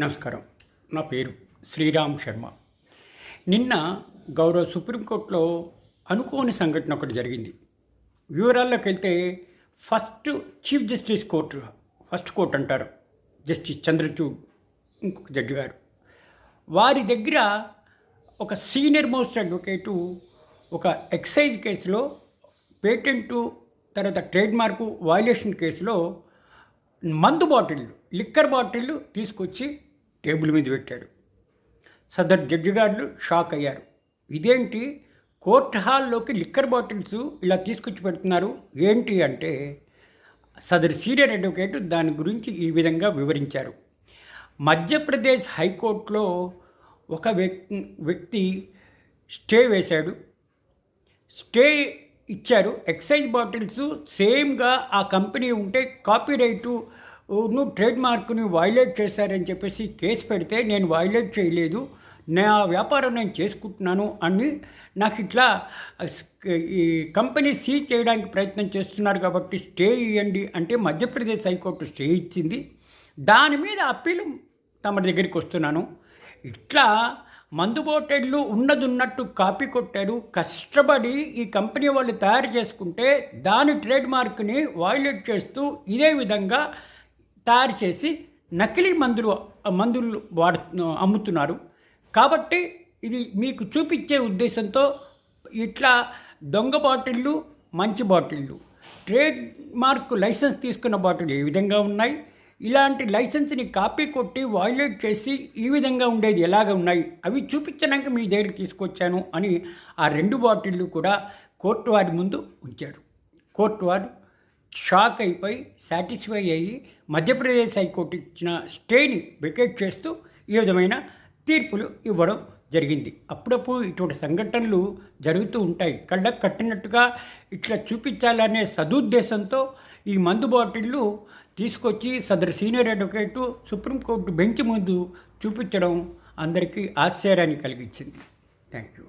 నమస్కారం. నా పేరు శ్రీరామ్ శర్మ. నిన్న గౌరవ సుప్రీంకోర్టులో అనుకోని సంఘటన ఒకటి జరిగింది. వివరాల్లోకి వెళ్తే chief justice court, first court అంటారు, జస్టిస్ చంద్రచూడ్ ఇంకొక జడ్జి గారు, వారి దగ్గర ఒక సీనియర్ మోస్ట్ అడ్వకేటు ఒక ఎక్సైజ్ కేసులో పేటెంటు తర్వాత ట్రేడ్ మార్కు వయలేషన్ కేసులో మందు బాటిళ్ళు, లిక్కర్ బాటిళ్ళు తీసుకొచ్చి టేబుల్ మీద పెట్టాడు. సదర్ జడ్జి గారు షాక్ అయ్యారు. ఇదేంటి, కోర్టు హాల్లోకి లిక్కర్ బాటిల్స్ ఇలా తీసుకొచ్చి పెడుతున్నారు ఏంటి అంటే, సదర్ సీనియర్ అడ్వకేట్ దాని గురించి ఈ విధంగా వివరించారు. మధ్యప్రదేశ్ హైకోర్టులో ఒక వ్యక్తి స్టే వేశాడు. స్టే ఇచ్చారు. ఎక్సైజ్ బాటిల్స్ సేమ్గా ఆ కంపెనీ ఉంటే కాపీరైటును ట్రేడ్ మార్కుని వైలేట్ చేశారని చెప్పేసి కేసు పెడితే నేను వైలేట్ చేయలేదు, నా వ్యాపారం నేను చేసుకుంటున్నాను అని నాకు ఇట్లా ఈ కంపెనీ సీజ్ చేయడానికి ప్రయత్నం చేస్తున్నారు కాబట్టి స్టే ఇవ్వండి అంటే మధ్యప్రదేశ్ హైకోర్టు స్టే ఇచ్చింది. దాని మీద అప్పీలు తమ దగ్గరికి వస్తున్నాను. ఇట్లా మందు బాటిళ్ళు ఉన్నట్టు కాపీ కొట్టారు. కష్టపడి ఈ కంపెనీ వాళ్ళు తయారు చేసుకుంటే దాని ట్రేడ్ మార్క్ని వైలేట్ చేస్తూ ఇదే విధంగా తయారు చేసి నకిలీ మందులు అమ్ముతున్నారు. కాబట్టి ఇది మీకు చూపించే ఉద్దేశంతో ఇట్లా దొంగ బాటిళ్ళు, మంచి బాటిళ్ళు, ట్రేడ్ మార్క్ లైసెన్స్ తీసుకున్న బాటిళ్ళు ఏ విధంగా ఉన్నాయి, ఇలాంటి లైసెన్స్ని కాపీ కొట్టి వైలేట్ చేసి ఈ విధంగా ఉండేది ఎలాగ ఉన్నాయి, అవి చూపించడానికి మీ దగ్గరికి తీసుకొచ్చాను అని ఆ 2 బాటిళ్ళు కూడా కోర్టు వారి ముందు ఉంచారు. కోర్టు వారు షాక్ అయిపోయి సాటిస్ఫై అయ్యి మధ్యప్రదేశ్ హైకోర్టు ఇచ్చిన స్టేని వెకేట్ చేస్తూ ఈ విధమైన తీర్పులు ఇవ్వడం జరిగింది. అప్పుడప్పుడు ఇటువంటి సంఘటనలు జరుగుతూ ఉంటాయి. కళ్ళకు కట్టినట్టుగా ఇట్లా చూపించాలనే సదుద్దేశంతో ఈ మందు బాటిళ్ళు తీసుకొచ్చి సదరు సీనియర్ అడ్వకేటు సుప్రీంకోర్టు బెంచ్ ముందు చూపించడం అందరికీ ఆశ్చర్యాన్ని కలిగించింది. Thank you.